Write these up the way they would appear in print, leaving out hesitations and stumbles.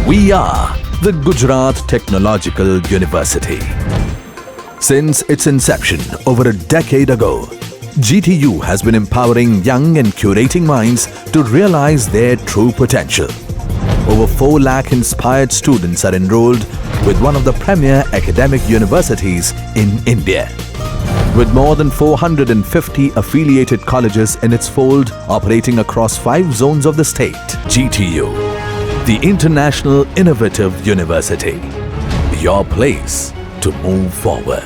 We are the Gujarat Technological University. Since its inception over a decade ago, GTU has been empowering young and curating minds to realize their true potential. Over 4 lakh inspired students are enrolled with one of the premier academic universities in India. With more than 450 affiliated colleges in its fold operating across 5 zones of the state, GTU, the International Innovative University, your place to move forward.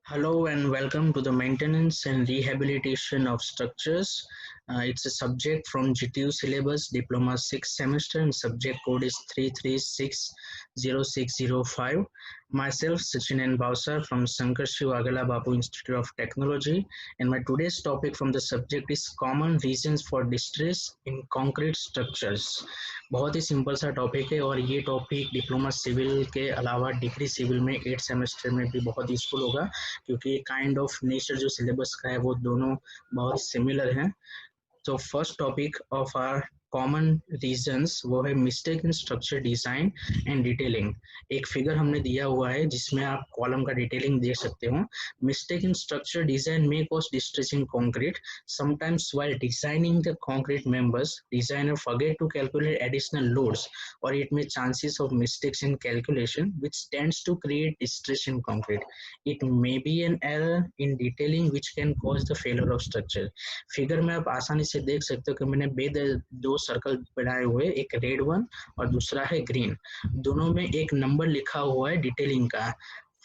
Hello and welcome to the maintenance and rehabilitation of structures. It's a subject from GTU syllabus, diploma 6th semester, and subject code is 3360605. Myself, Sachin N. Bausar from Shankar Shiv Agala Bapu Institute of Technology, and my today's topic from the subject is common reasons for distress in concrete structures. बहुत ही simple सा topic है और ये topic diploma civil के अलावा degree civil में 8 semester में भी बहुत यूजफुल होगा, क्योंकि काइंड ऑफ नेचर जो सिलेबस का है वो दोनों बहुत सिमिलर हैं. तो first topic of our common reasons वो है mistake in structure design and detailing. एक फिगर हमने दिया हुआ है जिसमें आप कॉलम का डिटेलिंग देख सकते हो. Mistake in structure design may cause distress in concrete. Sometimes while designing the concrete members, designer forget to calculate additional loads, or it may chances of mistakes in calculation which tends to create distress in concrete. It may be an error in detailing which can cause the failure of structure. Figure में आप आसानी से देख सकते हो कि मैंने दो सर्कल बनाए हुए, एक रेड वन और दूसरा है ग्रीन. दोनों में एक नंबर लिखा हुआ है डिटेलिंग का.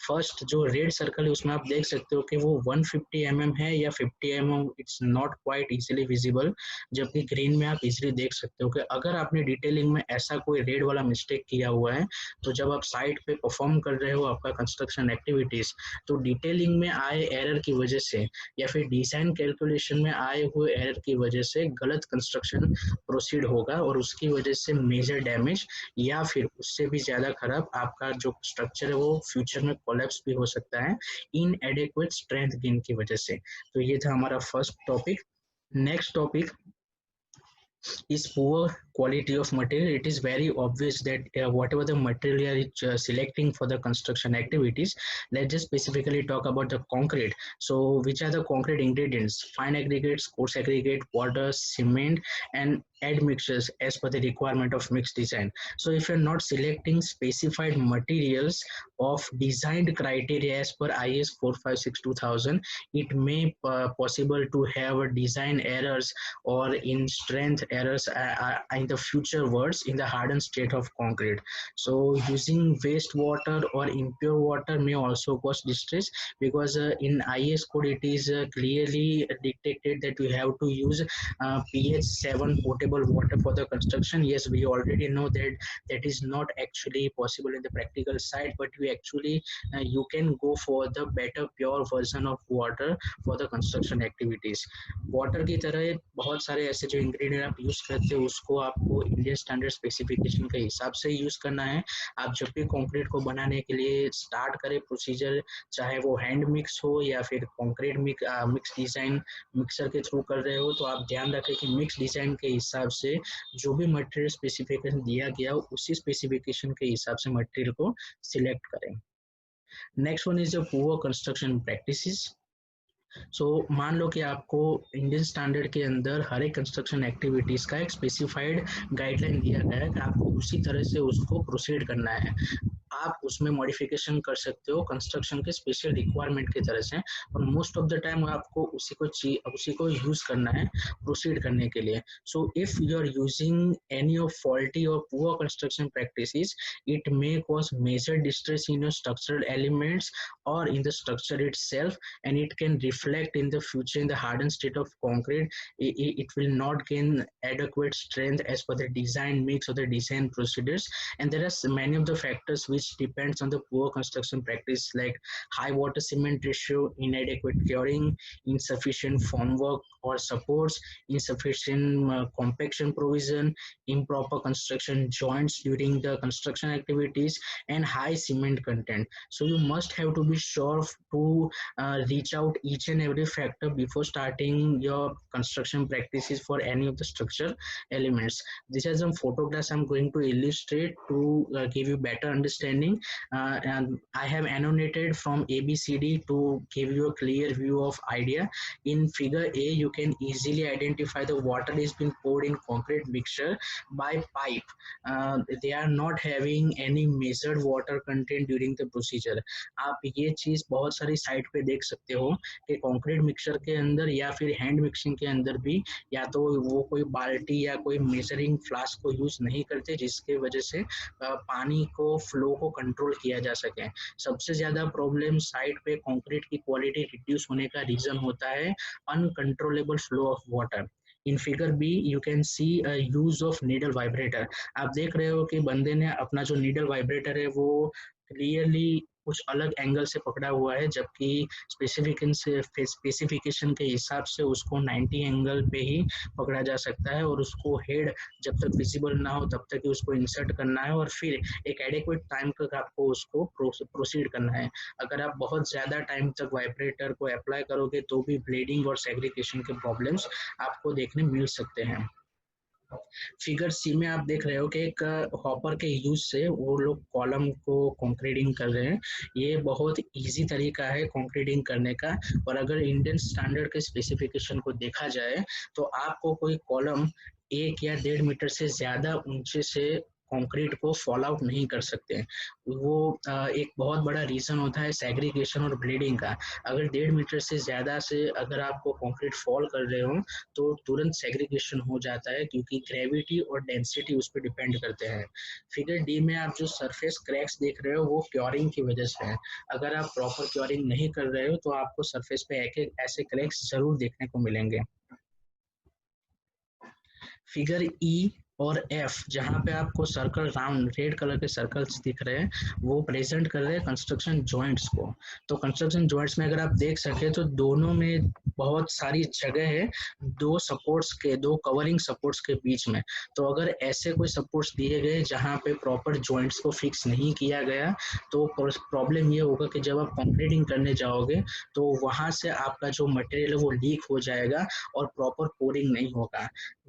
फर्स्ट जो रेड सर्कल है उसमें आप देख सकते हो कि वो 150 mm है या 50 mm, it's not quite easily visible. जबकि ग्रीन में आप इजीली देख सकते हो कि अगर आपने डिटेलिंग में ऐसा कोई रेड वाला मिस्टेक किया हुआ है तो जब आप साइट पे परफॉर्म कर रहे हो आपका कंस्ट्रक्शन एक्टिविटीज, तो डिटेलिंग में आए एरर की वजह से या फिर डिजाइन कैलकुलेशन में आए हुए एरर की वजह से गलत कंस्ट्रक्शन प्रोसीड होगा और उसकी वजह से मेजर डैमेज या फिर उससे भी ज्यादा खराब आपका जो स्ट्रक्चर है वो फ्यूचर में कोलैप्स भी हो सकता है इनएडेक्वेट स्ट्रेंथ गेन की वजह से. तो ये था हमारा first topic. Next topic is poor quality of material. It is very obvious that whatever the material you are selecting for the construction activities, let's just specifically talk about the concrete. So which are the concrete ingredients? Fine aggregates, coarse aggregate, water, cement, and add mixtures as per the requirement of mixed design. So if you're not selecting specified materials of designed criteria as per IS 456-2000, it may possible to have design errors or in strength errors in the future words in the hardened state of concrete. So using wastewater or impure water may also cause distress, because in IS code it is clearly dictated that we have to use pH 7 potable water for the construction. Yes, we already know that that is not actually possible in the practical side, but we actually you can go for the better pure version of water for the construction activities. Water की तरह बहुत सारे ऐसे जो ingredient आप use करते हो उसको आपको इंडियन स्टैंडर्ड स्पेसिफिकेशन के हिसाब से यूज करना है. आप जब भी कंक्रीट को बनाने के लिए स्टार्ट करें प्रोसीजर, चाहे वो हैंड मिक्स हो या फिर कंक्रीट मिक्स डिजाइन मिक्सर के थ्रू कर रहे हो, तो आप ध्यान रखें कि मिक्स डिजाइन के हिसाब से जो भी मटेरियल स्पेसिफिकेशन दिया गया हो उसी स्पेसिफिकेशन के हिसाब से मटेरियल को सिलेक्ट करें. Next one is the poor construction practices. So मान लो कि आपको इंडियन स्टैंडर्ड के अंदर हर एक कंस्ट्रक्शन एक्टिविटीज का एक स्पेसिफाइड गाइडलाइन दिया गया है कि आपको उसी तरह से उसको प्रोसीड करना है. आप उसमें मॉडिफिकेशन कर सकते हो कंस्ट्रक्शन के स्पेशल रिक्वायरमेंट की तरह से, और मोस्ट ऑफ द टाइम आपको उसी को यूज करना है प्रोसीड करने के लिए. So if you are using any of faulty और poor construction practices, it may cause major distress in your structural elements और in the structure itself, and it can reflect in the future in the hardened state of concrete. It will not gain adequate strength as per the design mix or the design procedures, and there are many of the factors which depends on the poor construction practice like high water cement ratio, inadequate curing, insufficient formwork or supports, insufficient compaction provision, improper construction joints during the construction activities, and high cement content. So you must have to be sure to reach out each and every factor before starting your construction practices for any of the structure elements. These are some photographs I'm going to illustrate to give you better understanding, and I have annotated from ABCD to give you a clear view of idea. In figure A, you can easily identify the water is being poured in concrete mixture by pipe. They are not having any measured water content during the procedure. आप ये चीज बहुत सारी site पे देख सकते हो कि कंक्रीट मिक्सचर के अंदर या फिर हैंड मिक्सिंग के अंदर भी या तो वो कोई बाल्टी या कोई मेजरिंग फ्लास्क को यूज नहीं करते, जिसके वजह से पानी को फ्लो को कंट्रोल किया जा सके। सबसे ज्यादा प्रॉब्लम साइट पे कंक्रीट की क्वालिटी रिड्यूस होने का रीजन होता है uncontrollable flow of water. In figure B you can see use of needle vibrator. आप देख रहे हो कि बंदे ने अपना जो नीडल वाइब्रेटर है वो क्लियरली कुछ अलग एंगल से पकड़ा हुआ है, जबकि स्पेसिफिकेशन के हिसाब से उसको 90 एंगल पे ही पकड़ा जा सकता है और उसको हेड जब तक विजिबल ना हो तब तक ही उसको इंसर्ट करना है और फिर एक एडिक्वेट टाइम तक आपको उसको प्रोसीड करना है। अगर आप बहुत ज़्यादा टाइम तक वाइब्रेटर को अप्लाई करोगे तो भी ब्लीडिंग और सेग्रीगेशन के प्रॉब्लम्स आपको देखने मिल सकते हैं। फिगर सी में आप देख रहे हो कि एक हॉपर के यूज से वो लोग कॉलम को कंक्रीटिंग कर रहे हैं। ये बहुत इजी तरीका है कंक्रीटिंग करने का, और अगर इंडियन स्टैंडर्ड के स्पेसिफिकेशन को देखा जाए तो आपको कोई कॉलम 1 या 1.5 मीटर से ज्यादा ऊंचे से कंक्रीट को फॉल आउट नहीं कर सकते। वो एक बहुत बड़ा रीजन होता है सेग्रीगेशन और ब्लीडिंग का। अगर 1.5 मीटर से ज्यादा से अगर आपको कंक्रीट फॉल कर रहे हो तो तुरंत सेग्रीगेशन हो जाता है, क्योंकि ग्रेविटी और डेंसिटी उस पर डिपेंड करते हैं। फिगर डी में आप जो सरफेस क्रैक्स देख रहे हो वो क्योरिंग की वजह से है। अगर आप प्रॉपर क्योरिंग नहीं कर रहे हो तो आपको सरफेस पे ऐसे क्रैक्स जरूर देखने को मिलेंगे। फिगर ई और एफ जहाँ पे आपको सर्कल राउंड रेड कलर के सर्कल्स दिख रहे हैं वो प्रेजेंट कर रहे हैं कंस्ट्रक्शन जॉइंट्स को। तो कंस्ट्रक्शन जॉइंट्स में अगर आप देख सके तो दोनों में बहुत सारी जगह है दो कवरिंग सपोर्ट्स के बीच में। तो अगर ऐसे कोई सपोर्ट्स दिए गए जहाँ पे प्रॉपर जॉइंट्स को फिक्स नहीं किया गया तो प्रॉब्लम ये होगा कि जब आप कंक्रीटिंग करने जाओगे तो वहां से आपका जो मटेरियल है वो लीक हो जाएगा और प्रॉपर पोरिंग नहीं होगा।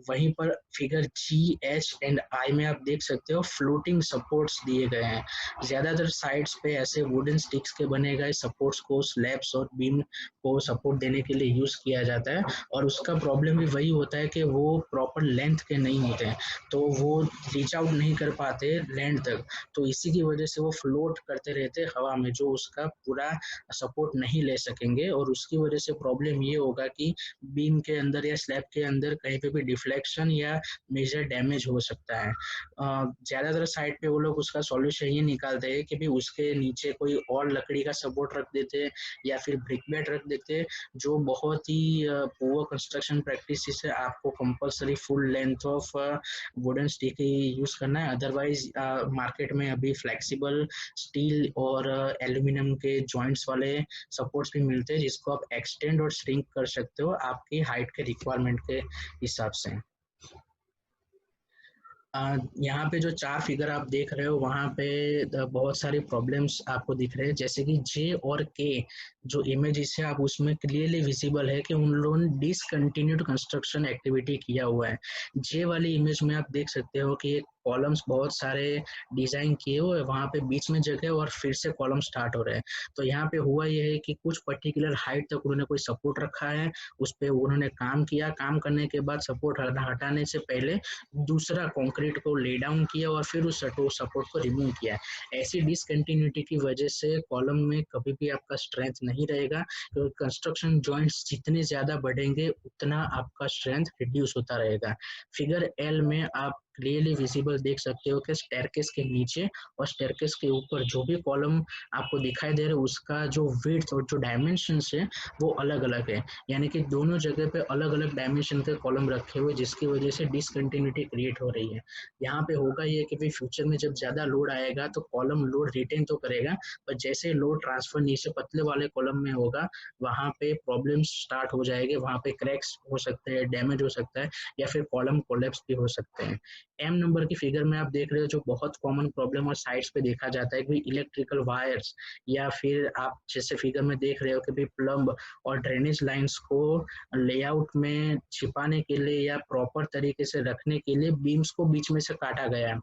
वहीं पर figure ji H and I में आप देख सकते हो फ्लोटिंग सपोर्ट्स दिए गए हैं। ज्यादातर साइड्स पे ऐसे वुडन स्टिक्स के बने गए सपोर्ट्स को स्लैब्स और बीम को सपोर्ट देने के लिए यूज किया जाता है, और उसका प्रॉब्लम भी वही होता है कि वो प्रॉपर लेंथ के नहीं होते हैं, तो वो रीच आउट नहीं कर पाते लैंड तक। तो इसी की वजह से वो फ्लोट करते रहते हवा में, जो उसका पूरा सपोर्ट नहीं ले सकेंगे, और उसकी वजह से प्रॉब्लम ये होगा कि बीम के अंदर या स्लैब के अंदर कहीं पे भी डिफ्लेक्शन या मेजर डैमेज हो सकता है। ज्यादातर साइड पे वो लोग उसका सॉल्यूशन ये निकालते हैं कि भी उसके नीचे कोई और लकड़ी का सपोर्ट रख देते या फिर ब्रिक बेड रख देते, जो बहुत ही पुअर कंस्ट्रक्शन प्रैक्टिस से आपको compulsory full length of wooden stick use करना है। अदरवाइज मार्केट में अभी फ्लेक्सिबल स्टील और एल्यूमिनियम के जॉइंट्स वाले सपोर्ट्स भी मिलते हैं, जिसको आप एक्सटेंड और श्रिंक कर सकते हो आपकी हाइट के रिक्वायरमेंट के हिसाब से। यहाँ पे जो 4 फिगर आप देख रहे हो वहाँ पे बहुत सारी प्रॉब्लम्स आपको दिख रहे हैं, जैसे कि जे और के जो इमेजेस है आप उसमें क्लियरली विजिबल है कि उन लोगों ने डिसकंटिन्यूड कंस्ट्रक्शन एक्टिविटी किया हुआ है। जे वाली इमेज में आप देख सकते हो कि कॉलम्स बहुत सारे डिजाइन किए हुए, वहाँ पे बीच में जगह और फिर से कॉलम स्टार्ट हो रहे हैं। तो यहाँ पे हुआ ये है कि कुछ पर्टिकुलर हाइट तक उन्होंने कोई सपोर्ट रखा है, उस पर उन्होंने काम किया, काम करने के बाद सपोर्ट हटाने से पहले दूसरा कंक्रीट को ले डाउन किया और फिर उस सपोर्ट को रिमूव किया। ऐसी डिसकंटिन्यूटी की वजह से कॉलम में कभी भी आपका स्ट्रेंथ नहीं रहेगा, क्योंकि कंस्ट्रक्शन जॉइंट्स जितने ज्यादा बढ़ेंगे उतना आपका स्ट्रेंथ रिड्यूस होता रहेगा। फिगर एल में आप क्लियरली विजिबल देख सकते हो कि स्टेयरकेस के नीचे और स्टेयरकेस के ऊपर जो भी कॉलम आपको दिखाई दे रहा है उसका जो विड्थ और जो डायमेंशंस है वो अलग अलग है, यानी कि दोनों जगह पे अलग अलग डायमेंशन के कॉलम रखे हुए, जिसकी वजह से डिसकंटिन्यूटी क्रिएट हो रही है। यहाँ पे होगा ये कि भाई फ्यूचर में जब ज़्यादा लोड आएगा तो कॉलम लोड रिटेन तो करेगा, पर जैसे लोड ट्रांसफर नीचे पतले वाले कॉलम में होगा वहाँ पे प्रॉब्लम स्टार्ट हो जाएंगे, वहाँ पे क्रैक्स हो सकते हैं, डैमेज हो सकता है या फिर कॉलम कोलैप्स भी हो सकते हैं। एम नंबर की फिगर में आप देख रहे हो जो बहुत कॉमन प्रॉब्लम और साइड्स पे देखा जाता है कि इलेक्ट्रिकल वायर्स या फिर आप जैसे फिगर में देख रहे हो कि भाई प्लम्ब और ड्रेनेज लाइंस को लेआउट में छिपाने के लिए या प्रॉपर तरीके से रखने के लिए बीम्स को बीच में से काटा गया है।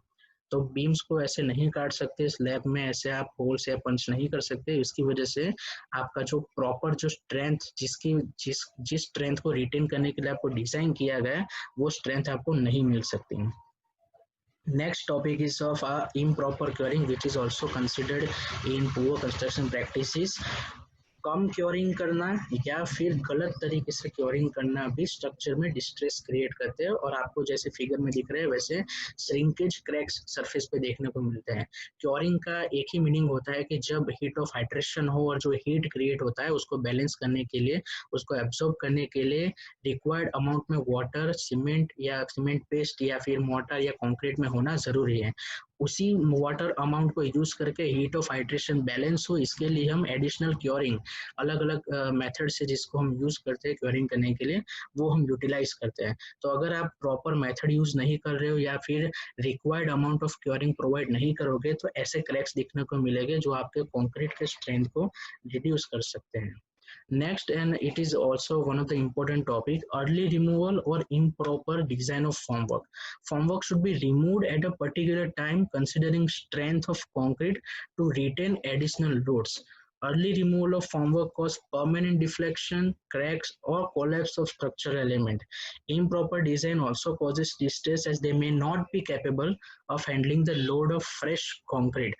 तो बीम्स को ऐसे नहीं काट सकते, स्लैब में ऐसे आप होल्स या पंच नहीं कर सकते, इसकी वजह से आपका जो प्रॉपर जो स्ट्रेंथ जिस स्ट्रेंथ को रिटेन करने के लिए आपको डिजाइन किया गया है वो स्ट्रेंथ आपको नहीं मिल सकती। Next topic is of improper curing, which is also considered in poor construction practices. Come curing करना या फिर गलत तरीके से क्योरिंग करना भी स्ट्रक्चर में डिस्ट्रेस क्रिएट करते हैं, और आपको जैसे फिगर में दिख रहे हैं वैसे श्रिंकेज क्रैक्स सरफेस पे देखने को मिलते हैं। क्योरिंग का एक ही मीनिंग होता है कि जब हीट ऑफ हाइड्रेशन हो और जो हीट क्रिएट होता है उसको बैलेंस करने के लिए, उसको एब्जॉर्ब करने के लिए रिक्वायर्ड अमाउंट में वाटर, सीमेंट या सीमेंट पेस्ट या फिर मोर्टार या कंक्रीट में होना जरूरी है। उसी वाटर अमाउंट को यूज करके हीट ऑफ हाइड्रेशन बैलेंस हो, इसके लिए हम एडिशनल क्योरिंग अलग अलग मेथड से जिसको हम यूज करते हैं क्योरिंग करने के लिए वो हम यूटिलाइज करते हैं। तो अगर आप प्रॉपर मेथड यूज नहीं कर रहे हो या फिर required amount of curing provide नहीं करोगे तो ऐसे क्रैक्स दिखने को मिलेंगे जो आपके कंक्रीट के स्ट्रेंथ को रिड्यूस कर सकते हैं। Next, and it is also one of the important topic, early removal or improper design of formwork. Formwork should be removed at a particular time considering strength of concrete to retain additional loads. Early removal of formwork cause permanent deflection, cracks, or collapse of structural element. Improper design also causes distress as they may not be capable of handling the load of fresh concrete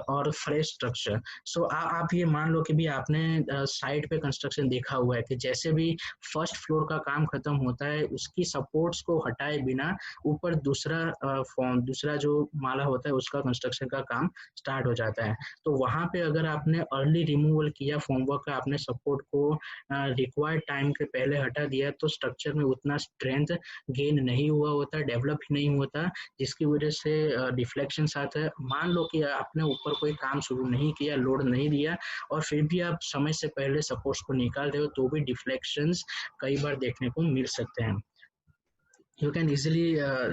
or fresh structure. So आप ये मान लो कि भी आपने site पे construction देखा हुआ है कि जैसे भी फर्स्ट फ्लोर का काम खत्म होता है उसकी सपोर्ट्स को हटाए बिना ऊपर दूसरा जो माला होता है उसका कंस्ट्रक्शन का काम स्टार्ट हो जाता है। तो वहां पे अगर आपने अर्ली रिमूवल किया फॉर्मवर्क का, आपने सपोर्ट को रिक्वायर्ड टाइम के पहले हटा दिया तो स्ट्रक्चर में उतना स्ट्रेंथ गेन नहीं हुआ होता, डेवलप ही नहीं होता, जिसकी वजह से डिफ्लेक्शन आता है। मान लो कि आपने ऊपर कोई काम शुरू नहीं किया, लोड नहीं दिया और फिर भी आप समय से पहले सपोर्ट्स को निकाल रहे हो तो भी डिफ्लेक्शंस कई बार देखने को मिल सकते हैं। You can easily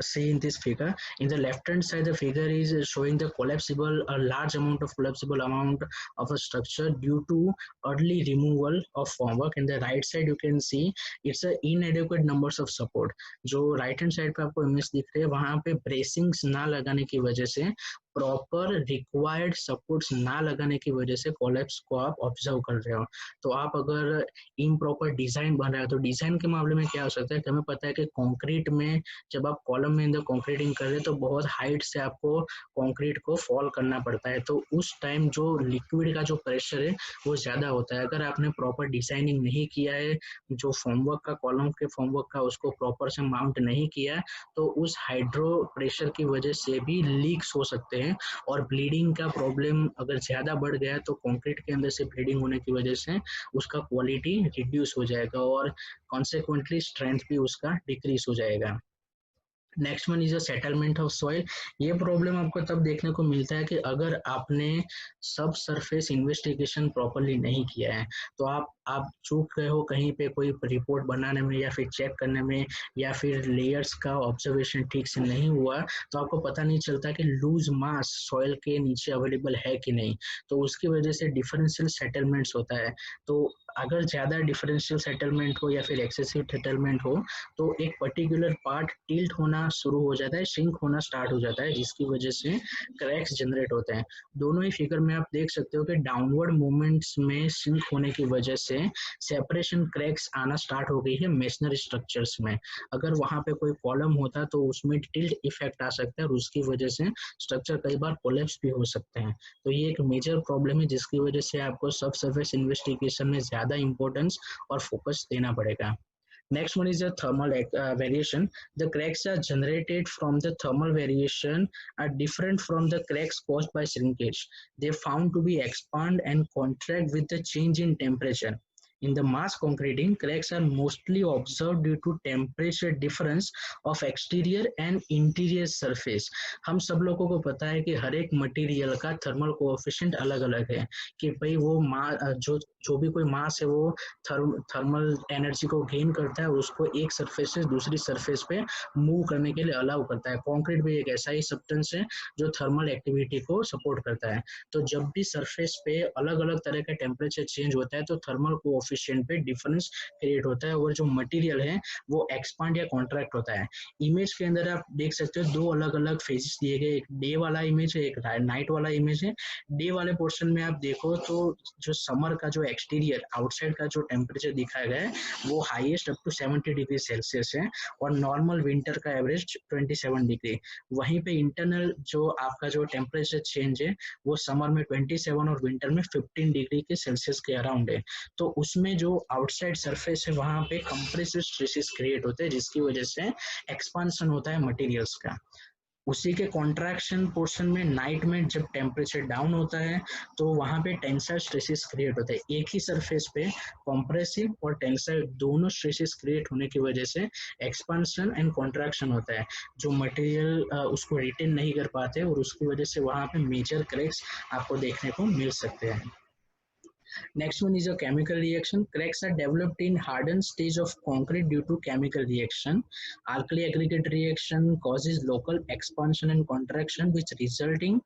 see in this figure. In the left hand side the figure is showing the a large amount of collapsible amount of a structure due to early removal of formwork. In the right side you can see it's a inadequate numbers of support. जो right hand side पे आपको image दिख रही है वहाँ पे ब्रेसिंग्स ना लगाने की वजह से, प्रॉपर रिक्वायर्ड सपोर्ट्स ना लगाने की वजह से कोलैप्स को आप ऑब्जर्व कर रहे हो। तो आप अगर इम्प्रॉपर डिजाइन बन रहा है तो डिजाइन के मामले में क्या हो सकता है कि हमें पता है कि कंक्रीट में जब आप कॉलम में अंदर कंक्रीटिंग कर रहे हैं तो बहुत हाइट से आपको कंक्रीट को फॉल करना पड़ता है, तो उस टाइम जो लिक्विड का जो प्रेशर है वो ज्यादा होता है। अगर आपने प्रॉपर डिजाइनिंग नहीं किया है, जो फॉर्मवर्क का कॉलम के फॉर्मवर्क का उसको प्रॉपर से माउंट नहीं किया तो उस हाइड्रो प्रेशर की वजह से भी लीक्स हो सकते हैं और ब्लीडिंग का प्रॉब्लम अगर ज्यादा बढ़ गया तो कंक्रीट के अंदर से ब्लीडिंग होने की वजह से उसका क्वालिटी रिड्यूस हो जाएगा और कॉन्सिक्वेंटली स्ट्रेंथ भी उसका डिक्रीज हो जाएगा। Next one is a settlement of soil. ये प्रॉब्लम आपको तब देखने को मिलता है कि अगर आपने सब सरफेस इन्वेस्टिगेशन प्रॉपरली नहीं किया है, तो आप चूक गए हो कहीं पे कोई रिपोर्ट बनाने में या फिर चेक करने में या फिर लेयर्स का ऑब्जर्वेशन ठीक से नहीं हुआ तो आपको पता नहीं चलता कि लूज मास सॉइल के नीचे अवेलेबल है कि नहीं, तो उसकी वजह से डिफरेंशियल सेटलमेंट्स होता है। तो अगर ज़्यादा डिफरेंशियल सेटलमेंट हो या फिर एक्सेसिव सेटलमेंट हो तो एक पर्टिकुलर पार्ट टिल्ट होना शुरू हो जाता है, श्रिंक होना स्टार्ट हो जाता है, जिसकी वजह से क्रैक्स जनरेट होते हैं। दोनों ही फिगर में आप देख सकते हो कि डाउनवर्ड मूवमेंट्स में श्रिंक होने की वजह से सेपरेशन क्रैक्स आना स्टार्ट हो गई है मेसनरी स्ट्रक्चर्स में। अगर वहां पे कोई कॉलम होता तो उसमें टिल्ट इफेक्ट आ सकता है और उसकी वजह से स्ट्रक्चर कई बार कोलैप्स भी हो सकते हैं। तो ये एक मेजर प्रॉब्लम है जिसकी वजह से आपको सब सर्फेस इन्वेस्टिगेशन में ज्यादा इंपॉर्टेंस और फोकस देना पड़ेगा। Next one is the thermal variation. The cracks are generated from the thermal variation are different from the cracks caused by shrinkage. They found to be expand and contract with the change in temperature. In the mass concreting, cracks are mostly observed due to temperature difference of exterior and interior surface. हम सब लोगों को पता है कि हर एक material का thermal coefficient अलग अलग है कि भाई वो जो जो भी कोई मास है वो थर्मल एनर्जी को गेन करता है और उसको एक सरफेस से दूसरी सरफेस पे मूव करने के लिए अलाउ करता है. कंक्रीट भी एक ऐसा ही सब्सटेंस है जो थर्मल एक्टिविटी को सपोर्ट करता है. तो जब भी सरफेस पे अलग अलग तरह का टेम्परेचर चेंज होता है तो थर्मल कोएफिशिएंट पे डिफरेंस क्रिएट होता है और जो मटेरियल है वो एक्सपांड या कॉन्ट्रैक्ट होता है. इमेज के अंदर आप देख सकते हो दो अलग अलग फेजेस दिए गए, एक डे वाला इमेज है, एक नाइट वाला इमेज है. डे वाले पोर्शन में आप देखो तो जो समर का जो एक्सटीरियर आउटसाइड का जो टेम्परेचर दिखाया गया है वो highest up to 70 degree Celsius है और नॉर्मल विंटर का एवरेज 27 डिग्री. वहीं पे इंटरनल जो आपका जो टेम्परेचर चेंज है वो समर में 27 और विंटर में 15 डिग्री के सेल्सियस के अराउंड है. तो उसमें जो आउटसाइड सरफेस है वहां पे कंप्रेसिव स्ट्रेसेस क्रिएट होते हैं जिसकी वजह से एक्सपांशन होता है मटेरियल्स का. उसी के कॉन्ट्रैक्शन पोर्शन में नाइट में जब टेम्परेचर डाउन होता है तो वहां पे टेंसाइल स्ट्रेसेस क्रिएट होते हैं. एक ही सरफेस पे कॉम्प्रेसिव और टेंसाइल दोनों स्ट्रेसेस क्रिएट होने की वजह से एक्सपांशन एंड कॉन्ट्रैक्शन होता है जो मटेरियल उसको रिटेन नहीं कर पाते और उसकी वजह से वहां पे मेजर क्रैक्स आपको देखने को मिल सकते हैं. Next one is a chemical reaction. Cracks are developed in hardened stage of concrete due to chemical reaction. Alkali aggregate reaction causes local expansion and contraction which resulting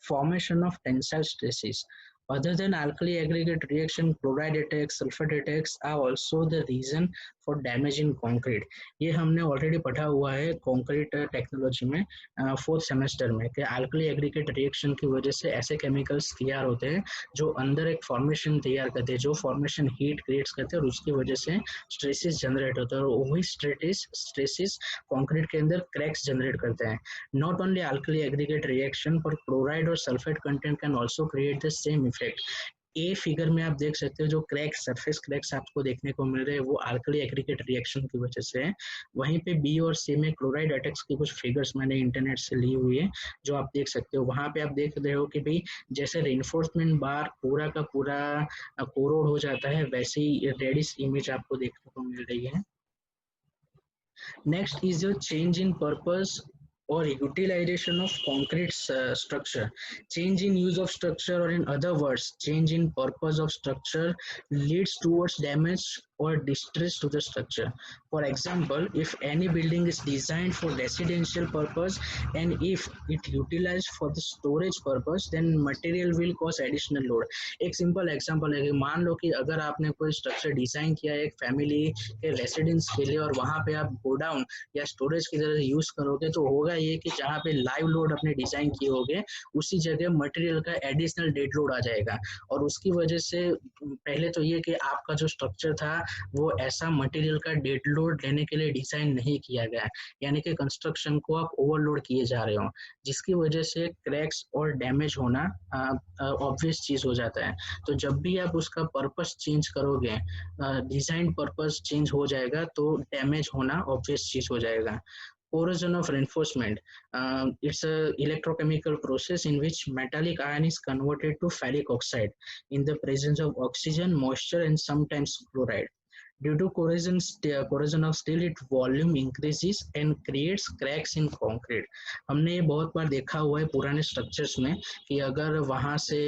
formation of tensile stresses. Other than alkali aggregate reaction, chloride attacks, sulfur attacks are also the reason for damage in concrete. ये हमने already पढ़ा हुआ है concrete technology में 4th semester में कि alkali aggregate reaction की वजह से ऐसे केमिकल्स तैयार होते हैं जो अंदर एक फॉर्मेशन तैयार करते हैं, जो फॉर्मेशन हीट क्रिएट्स करते हैं और उसकी वजह से स्ट्रेसेस जनरेट होते हैं और वही स्ट्रेसेस कंक्रीट के अंदर क्रैक्स जनरेट करते हैं. Not only alkali aggregate reaction but chloride और sulfate content can also create the same effect. A figure में आप देख सकते हो जो क्रैक्स सरफेस क्रैक्स आपको देखने को मिल रहे हैं वो अल्कली एग्रीगेट रिएक्शन की वजह से है. वहीं पे बी और सी में क्लोराइड अटैक्स की कुछ फिगर्स मैंने इंटरनेट से ली हुई है जो आप देख सकते हो. वहां पे आप देख रहे हो कि भाई जैसे रेनफोर्समेंट बार पूरा का पूरा कोरोड हो जाता है वैसे ही रेडिश इमेज आपको देखने को मिल रही है. Next is the change in purpose or utilization of concrete structure. Change in use of structure or in other words change in purpose of structure leads towards damage or distress to the structure. For example, if any building is designed for residential purpose and if it utilized for the storage purpose then material will cause additional load. एक simple example है कि मान लो कि अगर आपने कोई structure design किया है एक फैमिली के रेसिडेंस के लिए और वहां पे आप गोडाउन या स्टोरेज की तरह यूज करोगे तो होगा ये कि जहाँ पे लाइव लोड अपने डिजाइन किए होगे उसी जगह मटेरियल का एडिशनल डेड लोड आ जाएगा और उसकी वजह से पहले तो ये कि आपका जो स्ट्रक्चर था वो ऐसा मटेरियल का डेड लोड लेने के लिए डिजाइन नहीं किया गया, यानी कि कंस्ट्रक्शन को आप ओवरलोड किए जा रहे हो जिसकी वजह से क्रैक्स और डैमेज होना ऑब्वियस चीज हो जाता है. तो जब भी आप उसका पर्पस चेंज करोगे, डिजाइन पर्पस चेंज हो जाएगा तो डैमेज होना ऑब्वियस चीज हो जाएगा. Corrosion of reinforcement. It's a electrochemical process in which metallic iron is converted to ferric oxide in the presence of oxygen, moisture, and sometimes chloride. Due to corrosion of steel, its volume increases and creates cracks in concrete. हमने ये बहुत बार देखा हुआ है पुराने structures में कि अगर वहां से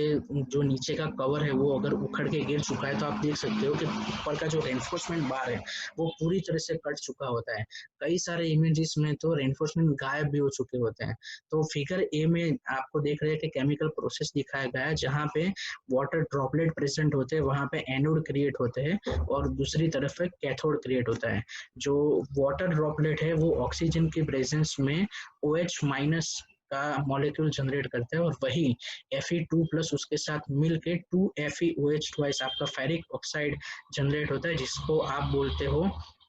जो नीचे का कवर है वो अगर उखड़ के गिर चुका है तो आप देख सकते हो कि ऊपर का जो रेनफोर्समेंट बार है वो पूरी तरह से कट चुका होता है. कई सारे इमेजेस में तो रेनफोर्समेंट गायब भी हो चुके होते हैं. तो फिगर ए में आपको देख रहे हैं कि केमिकल प्रोसेस दिखाया गया है जहाँ पे वाटर ड्रॉपलेट प्रेजेंट होते हैं, वहां पे एनोड क्रिएट होते हैं और दूसरी तरफ कैथोड क्रिएट होता है. जो वाटर ड्रॉपलेट है वो ऑक्सीजन की प्रेजेंस में OH- का मॉलिक्यूल जनरेट करता है और वही Fe2+ उसके साथ मिलके 2FeOH ट्वाइस आपका फेरिक ऑक्साइड जनरेट होता है जिसको आप बोलते हो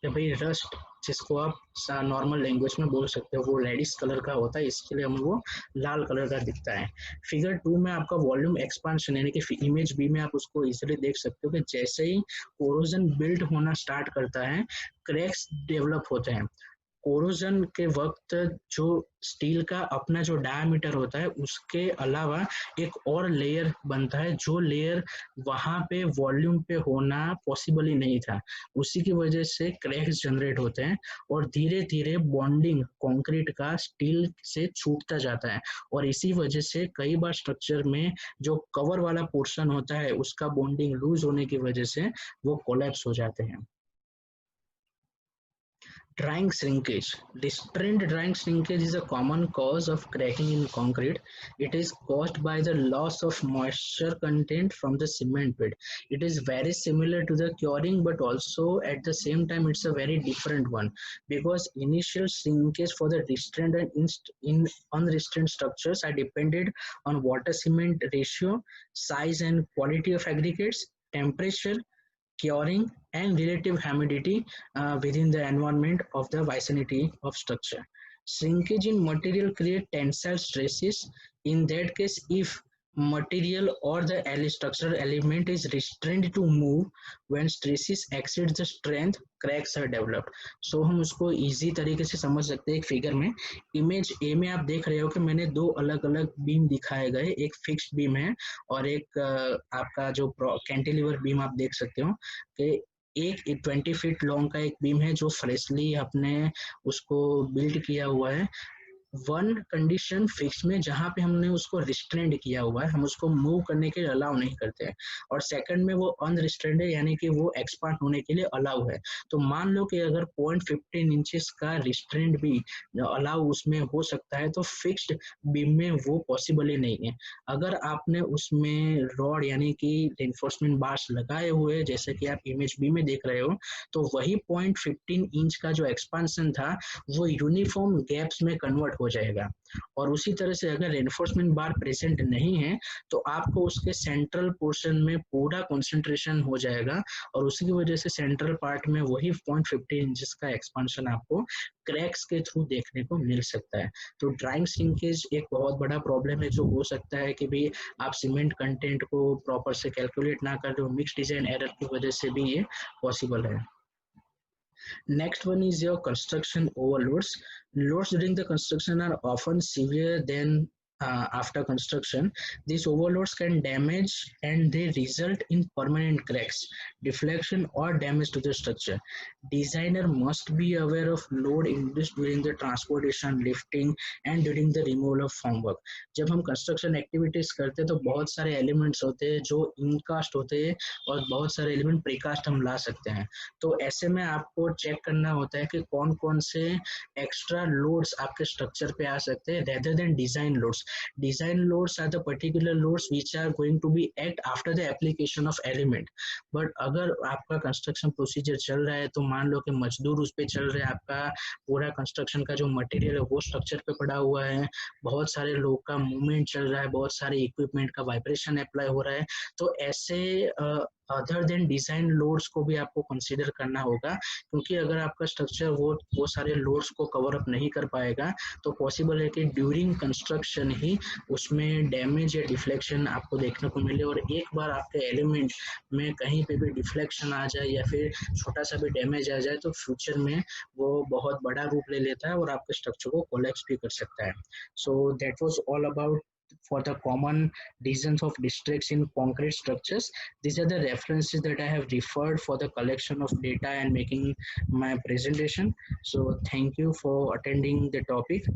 या भाई रस्ट, जिसको आप नॉर्मल लैंग्वेज में बोल सकते हो, वो रेडिश कलर का होता है, इसके लिए हमें वो लाल कलर का दिखता है। फिगर 2 में आपका वॉल्यूम एक्सपांशन यानी कि इमेज बी में आप उसको इजीली देख सकते हो कि जैसे ही कोरोजन बिल्ड होना स्टार्ट करता है, क्रैक्स डेवलप होते हैं। कोरोजन के वक्त जो स्टील का अपना जो डायमीटर होता है उसके अलावा एक और लेयर बनता है, जो लेयर वहां पे वॉल्यूम पे होना पॉसिबल ही नहीं था, उसी की वजह से क्रैक्स जनरेट होते हैं और धीरे धीरे बॉन्डिंग कंक्रीट का स्टील से छूटता जाता है और इसी वजह से कई बार स्ट्रक्चर में जो कवर वाला पोर्शन होता है उसका बॉन्डिंग लूज होने की वजह से वो कोलैप्स हो जाते हैं। Drying shrinkage. Restrained drying shrinkage is a common cause of cracking in concrete. It is caused by the loss of moisture content from the cement bed. It is very similar to the curing, but also at the same time it's a very different one, because initial shrinkage for the restrained and in unrestrained structures are dependent on water cement ratio, size and quality of aggregates, temperature, curing, and relative humidity within the environment of the vicinity of structure. Shrinkage in material create tensile stresses. In that case, if material or the structural element is restrained to move when stresses exceed the strength, cracks are developed. So हम उसको easy तरीके से समझ सकते हैं एक figure में। Image A में आप देख रहे हो कि मैंने दो अलग अलग बीम दिखाए गए, एक फिक्स्ड बीम है और एक आपका जो कैंटिलीवर बीम आप देख सकते हो कि एक 20 फीट लॉन्ग का एक बीम है जो फ्रेशली आपने उसको बिल्ड किया हुआ है। वन कंडीशन फिक्स में जहाँ पे हमने उसको रिस्ट्रेंड किया हुआ है, हम उसको मूव करने के लिए अलाउ नहीं करते हैं, और सेकंड में वो अनरिस्ट्रेंड है यानी कि वो एक्सपांड होने के लिए अलाउ है। तो मान लो कि अगर 0.15 इंचेस का रिस्ट्रेंड भी अलाउ उसमें हो सकता है, तो फिक्स्ड बीम में वो पॉसिबल ही नहीं है। अगर आपने उसमें रॉड यानी कि रेनफोर्समेंट बार्स लगाए हुए जैसे कि आप इमेज बी में देख रहे हो, तो वही 0.15 इंच का जो एक्सपांशन था वो यूनिफॉर्म गैप्स में कन्वर्ट हो जाएगा। और उसी तरह से अगर रेनफोर्समेंट बार प्रेजेंट नहीं है तो आपको उसके सेंट्रल पोर्शन में पूरा कंसंट्रेशन हो जाएगा और उसी की वजह से सेंट्रल पार्ट में वही 0.15 इंचेस का एक्सपांशन आपको क्रैक्स के थ्रू देखने को मिल सकता है। तो ड्राइंग श्रिंकेज एक बहुत बड़ा प्रॉब्लम है जो हो सकता है कि भी आप सीमेंट कंटेंट को प्रॉपर से कैलकुलेट ना कर रहे हो, मिक्स डिजाइन एरर की वजह से भी ये पॉसिबल है। Next one is your construction overloads. Loads during the construction are often severe than after construction. These overloads can damage and they result in permanent cracks, deflection or damage to the structure. Designer must be aware of load induced during the transportation, lifting and during the removal of formwork. जब हम construction activities करते हैं तो बहुत सारे elements होते हैं जो इनकास्ट होते हैं और बहुत सारे एलिमेंट प्रीकास्ट हम ला सकते हैं। तो ऐसे में आपको चेक करना होता है कि कौन कौन से एक्स्ट्रा लोड्स आपके स्ट्रक्चर पे आ सकते हैं rather than design loads. Design loads are the particular loads which are going to be act after the application of element. But अगर आपका कंस्ट्रक्शन प्रोसीजर चल रहा है तो मान लो कि मजदूर उस पर चल रहे हैं, आपका पूरा कंस्ट्रक्शन का जो मटेरियल है वो स्ट्रक्चर पे पड़ा हुआ है, बहुत सारे लोग का मूवमेंट चल रहा है, बहुत सारे इक्विपमेंट का वाइब्रेशन अप्लाई हो रहा है, तो ऐसे अदर देन डिजाइन लोड्स को भी आपको कंसीडर करना होगा, क्योंकि अगर आपका स्ट्रक्चर वो सारे लोड्स को कवर अप नहीं कर पाएगा तो पॉसिबल है कि ड्यूरिंग कंस्ट्रक्शन ही उसमें डैमेज या डिफ्लेक्शन आपको देखने को मिले, और एक बार आपके एलिमेंट में कहीं पे भी डिफ्लेक्शन आ जाए या फिर छोटा सा भी डैमेज आ जाए तो फ्यूचर में वो बहुत बड़ा रूप ले लेता है और आपके स्ट्रक्चर को कोलैप्स भी कर सकता है। So that was all about for the common reasons of distress in concrete structures. These are the references that I have referred for the collection of data and making my presentation. So thank you for attending the topic.